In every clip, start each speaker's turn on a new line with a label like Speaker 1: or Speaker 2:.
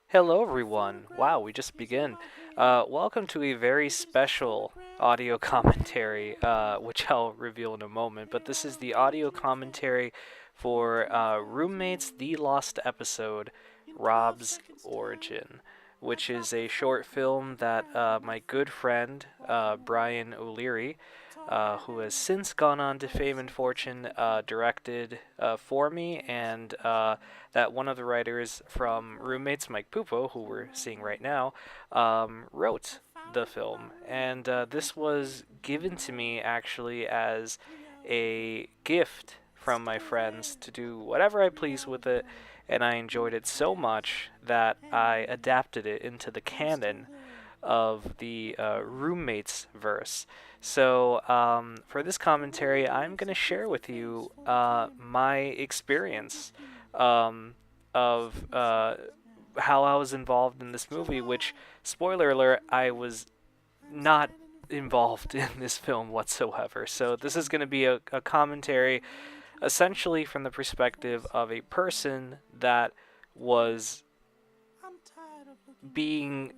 Speaker 1: Hello, everyone. Wow, we just begin. Welcome to a very special audio commentary, which I'll reveal in a moment. But this is the audio commentary for Roommates The Lost Episode Rob's Origin, which is a short film that my good friend Brian O'Leary, who has since gone on to fame and fortune, directed for me, and that one of the writers from Roommates, Mike Pupo, who we're seeing right now, wrote the film. And this was given to me actually as a gift from my friends to do whatever I please with it, and I enjoyed it so much that I adapted it into the canon of the roommates verse. So, for this commentary, I'm going to share with you my experience um, of how I was involved in this movie, which, spoiler alert, I was not involved in this film whatsoever. So, this is going to be a commentary essentially from the perspective of a person that was being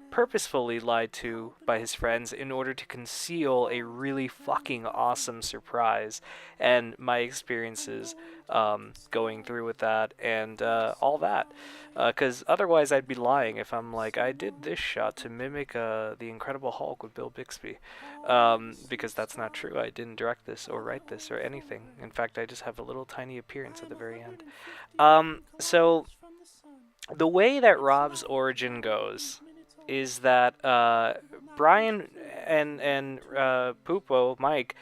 Speaker 1: purposefully lied to by his friends in order to conceal a really fucking awesome surprise, and my experiences going through with that and all that. Because otherwise, I'd be lying if I'm like, I did this shot to mimic the Incredible Hulk with Bill Bixby. Because that's not true. I didn't direct this or write this or anything. In fact, I just have a little tiny appearance at the very end. So the way that Rob's origin goes is that Brian and Pupo Mike,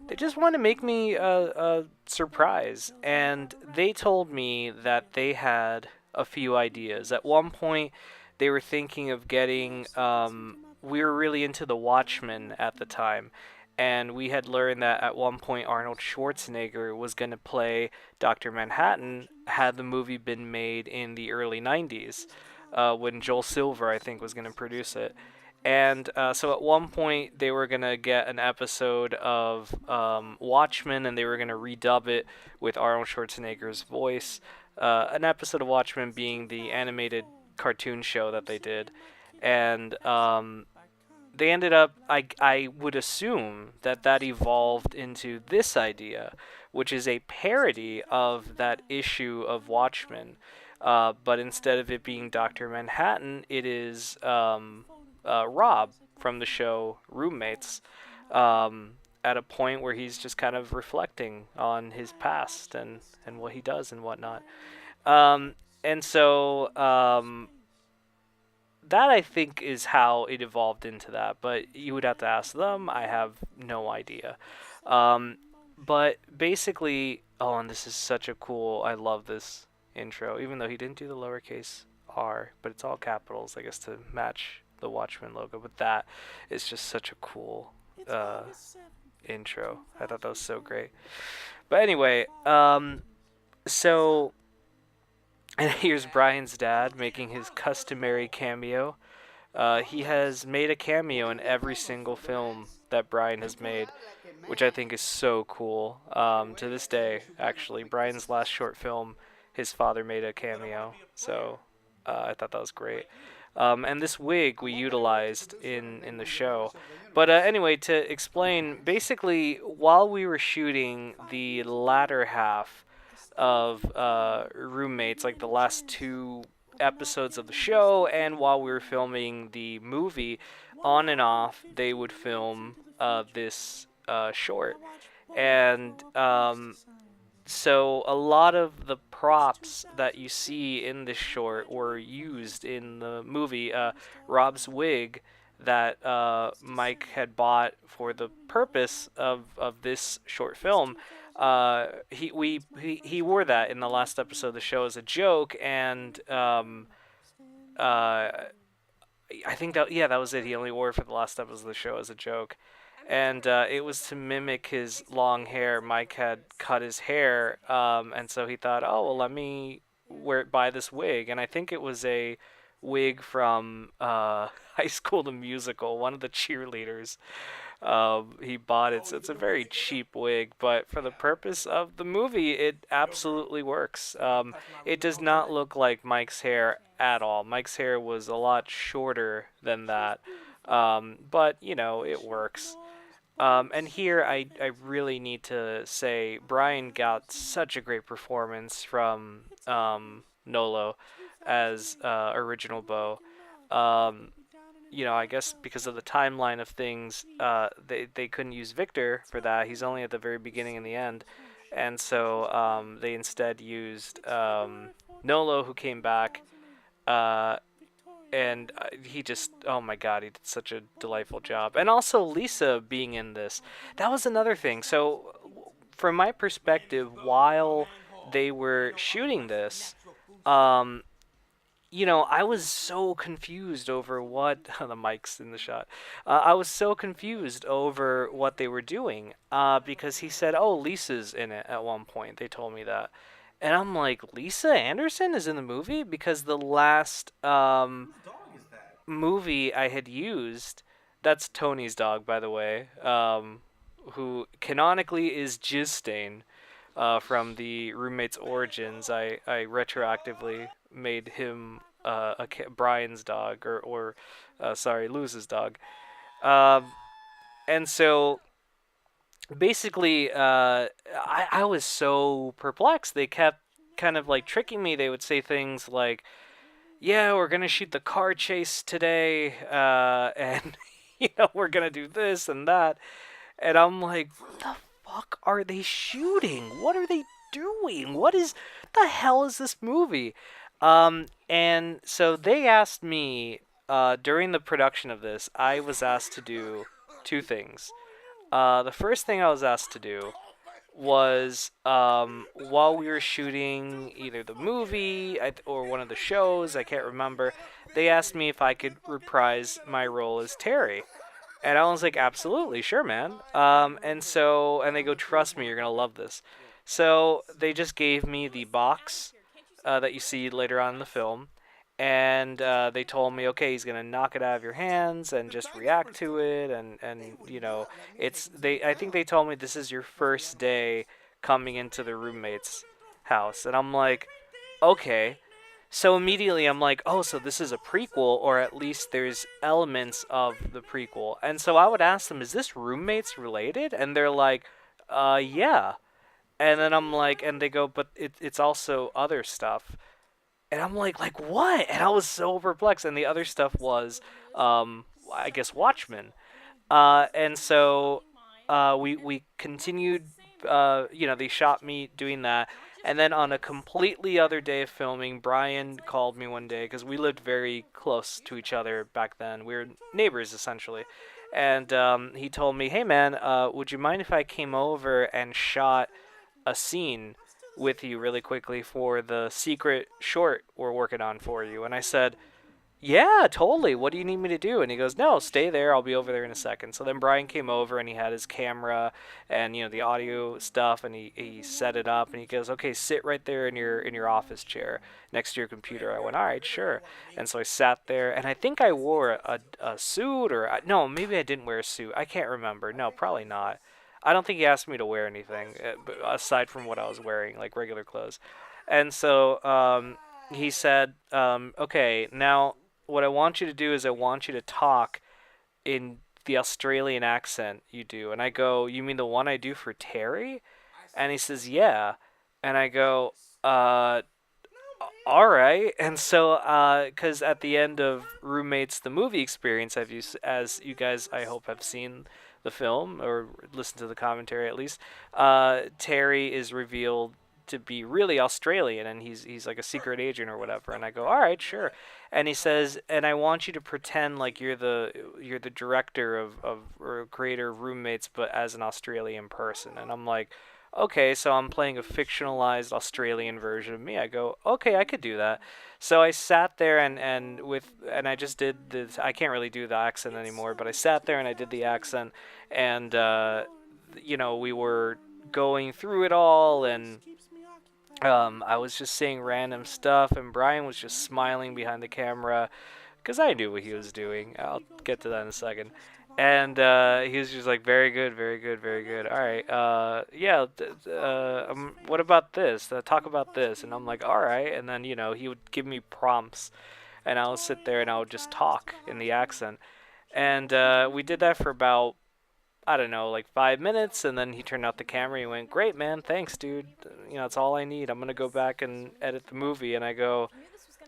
Speaker 1: they just want to make me a surprise, and they told me that they had a few ideas. At one point, they were thinking of getting. We were really into The Watchmen at the time, and we had learned that at one point Arnold Schwarzenegger was going to play Dr. Manhattan had the movie been made in the early 90s, when Joel Silver, I think, was going to produce it. And so at one point, they were going to get an episode of Watchmen, and they were going to redub it with Arnold Schwarzenegger's voice. An episode of Watchmen being the animated cartoon show that they did. And they ended up, I would assume that that evolved into this idea, which is a parody of that issue of Watchmen. But instead of it being Dr. Manhattan, it is Rob from the show Roommates, at a point where he's just kind of reflecting on his past and what he does and whatnot. Um, and so that I think is how it evolved into that, but you would have to ask them. I have no idea. Um, but basically, oh, and this is such a cool. I love this intro, even though he didn't do the lowercase r, but it's all capitals, I guess, to match the Watchmen logo. But that is just such a cool intro. I thought that was so great. But anyway, so and here's Brian's dad making his customary cameo. He has made a cameo in every single film that Brian has made, which I think is so cool. To this day, actually, Brian's last short film, his father made a cameo, so I thought that was great. And this wig we utilized in the show. But anyway, to explain, basically, while we were shooting the latter half of roommates, like the last two episodes of the show, and while we were filming the movie, on and off, they would film this short. And so a lot of the props that you see in this short were used in the movie. Rob's wig that Mike had bought for the purpose of this short film, he wore that in the last episode of the show as a joke, and uh, I think that, yeah, that was it. He only wore it for the last episode of the show as a joke, and it was to mimic his long hair. Mike had cut his hair, and so he thought, oh well, let me buy this wig, and I think it was a wig from High School the Musical, one of the cheerleaders. He bought it, so it's a very cheap wig, but for the purpose of the movie, it absolutely works. It does not look like Mike's hair at all. Mike's hair was a lot shorter than that, but you know it works. And here I really need to say Brian got such a great performance from Nolo as original Bo. Um, you know, I guess because of the timeline of things, they couldn't use Victor for that. He's only at the very beginning and the end, and so they instead used Nolo, who came back. Uh, and he just, oh my god, he did such a delightful job. And also Lisa being in this, that was another thing. So from my perspective, while they were shooting this, um you know, I was so confused over what the mic's in the shot. I was so confused over what they were doing because he said, "Oh, Lisa's in it" at one point. They told me that, and I'm like, "Lisa Anderson is in the movie?" Because the last movie I had used, that's Tony's dog, by the way, who canonically is Jizzstain from the roommate's origins. I retroactively made him Brian's dog, or sorry, Luz's dog. Um, and so basically, I was so perplexed. They kept kind of like tricking me. They would say things like, yeah, we're gonna shoot the car chase today, and you know we're gonna do this and that, and I'm like, what the fuck are they shooting? What are they doing? What is the hell is this movie? And so they asked me during the production of this. I was asked to do two things. The first thing I was asked to do was while we were shooting either the movie or one of the shows, I can't remember, they asked me if I could reprise my role as Terry. And I was like, absolutely, sure, man. And they go, trust me, you're going to love this. So they just gave me the box that you see later on in the film. And they told me, okay, he's gonna knock it out of your hands and just react to it, and you know, it's they. I think they told me this is your first day coming into the roommate's house, and I'm like, okay. So immediately I'm like, oh, so this is a prequel, or at least there's elements of the prequel. And so I would ask them, is this roommates related? And they're like, yeah. And then I'm like, and they go, but it's also other stuff. And I'm like what? And I was so perplexed. And the other stuff was, I guess, Watchmen. And so we continued. You know, they shot me doing that. And then on a completely other day of filming, Brian called me one day because we lived very close to each other back then. We were neighbors essentially. And he told me, "Hey man, would you mind if I came over and shot a scene with you really quickly for the secret short we're working on for you?" And I said, yeah, totally. What do you need me to do? And he goes, no, stay there. I'll be over there in a second. So then Brian came over and he had his camera and you know the audio stuff, and he set it up and he goes, okay, sit right there in your office chair next to your computer. I went, all right, sure. And so I sat there, and I think I wore a suit, or no, maybe I didn't wear a suit. I can't remember. No, probably not. I don't think he asked me to wear anything aside from what I was wearing, like regular clothes. And so he said, okay, now what I want you to do is I want you to talk in the Australian accent you do. And I go, you mean the one I do for Terry? And he says, yeah. And I go, all right. And so, because at the end of Roommates, the movie experience, as you guys, I hope, have seen the film or listened to the commentary at least, Terry is revealed to be really Australian, and he's like a secret agent or whatever. And I go, all right, sure. And he says, and I want you to pretend like you're the director of or creator of Roommates, but as an Australian person. And I'm like, okay, so I'm playing a fictionalized Australian version of me. I go, okay, I could do that. So I sat there and I just did this. I can't really do the accent anymore, but I sat there and I did the accent, and you know, we were going through it all, and I was just saying random stuff, and Brian was just smiling behind the camera because I knew what he was doing. I'll get to that in a second. And he was just like, very good, very good, very good. All right, yeah. What about this? Talk about this. And I'm like, all right. And then he would give me prompts, and I would sit there and I would just talk in the accent. And we did that for about, I don't know, like 5 minutes, and then he turned out the camera. And he went, "Great, man, thanks, dude. That's all I need. I'm gonna go back and edit the movie." And I go,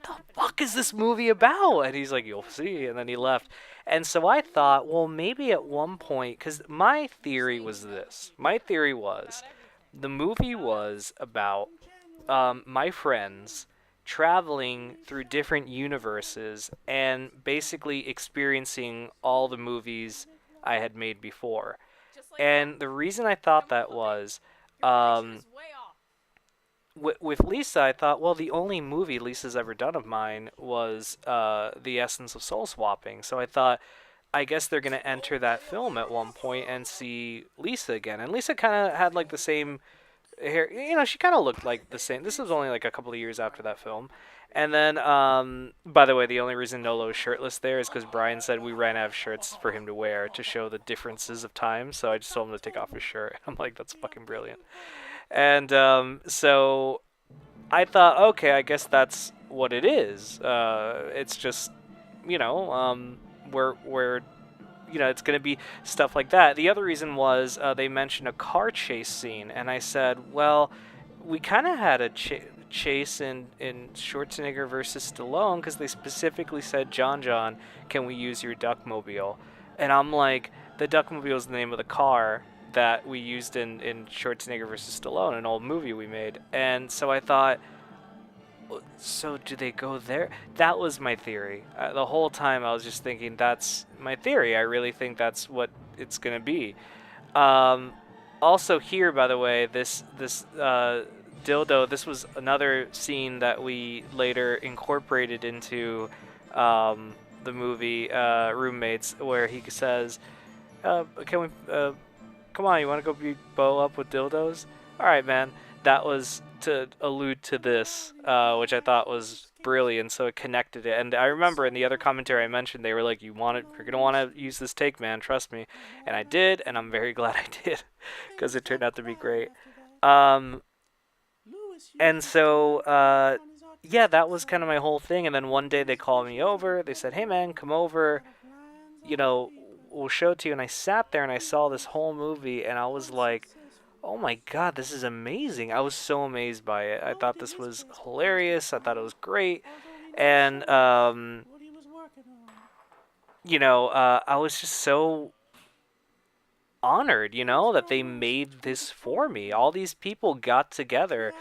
Speaker 1: "The fuck is this movie about?" And he's like, "You'll see." And then he left. And so I thought, well, maybe at one point, because my theory was this. My theory was the movie was about my friends traveling through different universes and basically experiencing all the movies I had made before. And the reason I thought that was, um, with Lisa, I thought, well, the only movie Lisa's ever done of mine was The Essence of Soul Swapping. So I thought, I guess they're going to enter that film at one point and see Lisa again. And Lisa kind of had like the same hair. She kind of looked like the same. This was only like a couple of years after that film. And then, by the way, the only reason Nolo is shirtless there is because Brian said we ran out of shirts for him to wear to show the differences of time. So I just told him to take off his shirt. I'm like, that's fucking brilliant. And so I thought, okay, I guess that's what it is. It's just, where it's going to be stuff like that. The other reason was they mentioned a car chase scene, and I said, well, we kind of had a chase in Schwarzenegger versus Stallone because they specifically said, John, can we use your Duckmobile? And I'm like, the Duckmobile is the name of the car that we used in Schwarzenegger versus Stallone, an old movie we made. And so I thought, so do they go there? That was my theory. The whole time I was just thinking that's my theory. I really think that's what it's gonna be. Um, Also here, by the way, this dildo. This was another scene that we later incorporated into the movie Roommates, where he says, "Can we? Come on, you want to go beat Bo up with dildos? All right, man." That was to allude to this, which I thought was brilliant. So it connected it. And I remember in the other commentary I mentioned, they were like, you're gonna want to use this take, man. Trust me." And I did, and I'm very glad I did, because it turned out to be great. Um, and so, yeah, that was kind of my whole thing. And then one day they called me over. They said, "Hey, man, come over. You know, we'll show it to you." And I sat there and I saw this whole movie, and I was like, oh my god, this is amazing. I was so amazed by it. I thought this was hilarious. I thought it was great. And, I was just so honored, that they made this for me. All these people got together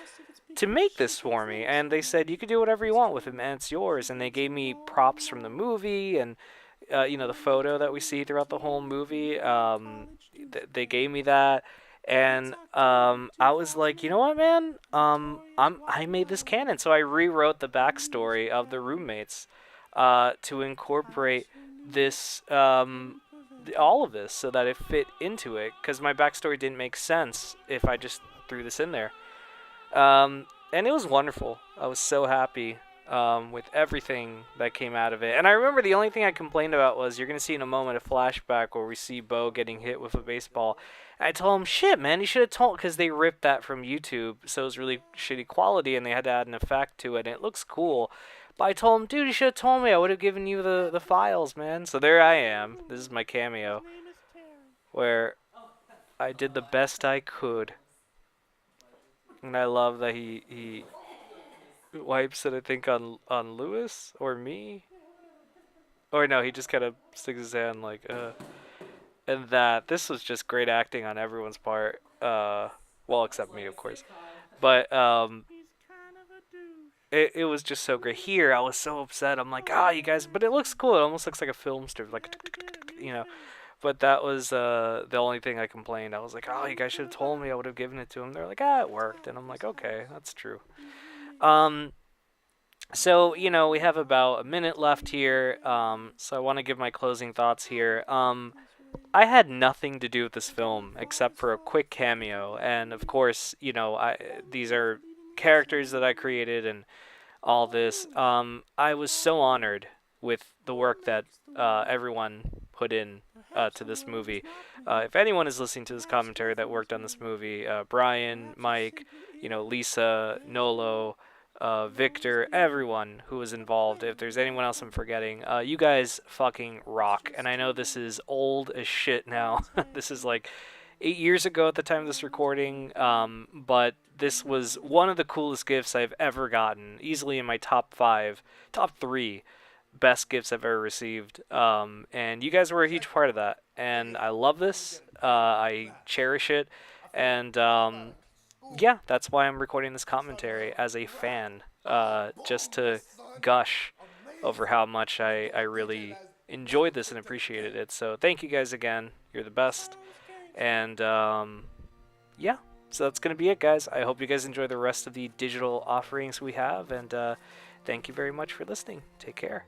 Speaker 1: to make this for me. And they said, you can do whatever you want with it, man. It's yours. And they gave me props from the movie and, the photo that we see throughout the whole movie. They gave me that. And I was like, you know what, man? I made this canon, so I rewrote the backstory of the roommates to incorporate this all of this so that it fit into it, because my backstory didn't make sense if I just threw this in there. And it was wonderful. I was so happy with everything that came out of it. And I remember the only thing I complained about was, you're going to see in a moment a flashback where we see Bo getting hit with a baseball. And I told him, shit, man, you should have told, because they ripped that from YouTube, so it was really shitty quality, and they had to add an effect to it, and it looks cool. But I told him, dude, you should have told me. I would have given you the files, man. So there I am. This is my cameo, where I did the best I could. And I love that he wipes it, I think, on Lewis or me. Or no, he just kind of sticks his hand like, And this was just great acting on everyone's part. Well, except me, of course. But it was just so great. Here, I was so upset. I'm like, you guys, but it looks cool. It almost looks like a film strip, like, But that was the only thing I complained. I was like, you guys should have told me. I would have given it to him. They're like, it worked. And I'm like, okay, that's true. So, we have about a minute left here. So I want to give my closing thoughts here. I had nothing to do with this film except for a quick cameo. And of course, these are characters that I created and all this. I was so honored with the work that everyone put in to this movie. If anyone is listening to this commentary that worked on this movie, Brian, Mike, Lisa, Nolo, Victor, everyone who was involved. If there's anyone else I'm forgetting, you guys fucking rock. And I know this is old as shit now. This is like 8 years ago at the time of this recording, but this was one of the coolest gifts I've ever gotten. Easily in my top 3 best gifts I've ever received. And you guys were a huge part of that. And I love this. I cherish it. And yeah, that's why I'm recording this commentary as a fan, just to gush over how much I really enjoyed this and appreciated it. So thank you guys again. You're the best. And yeah, so that's going to be it, guys. I hope you guys enjoy the rest of the digital offerings we have. And thank you very much for listening. Take care.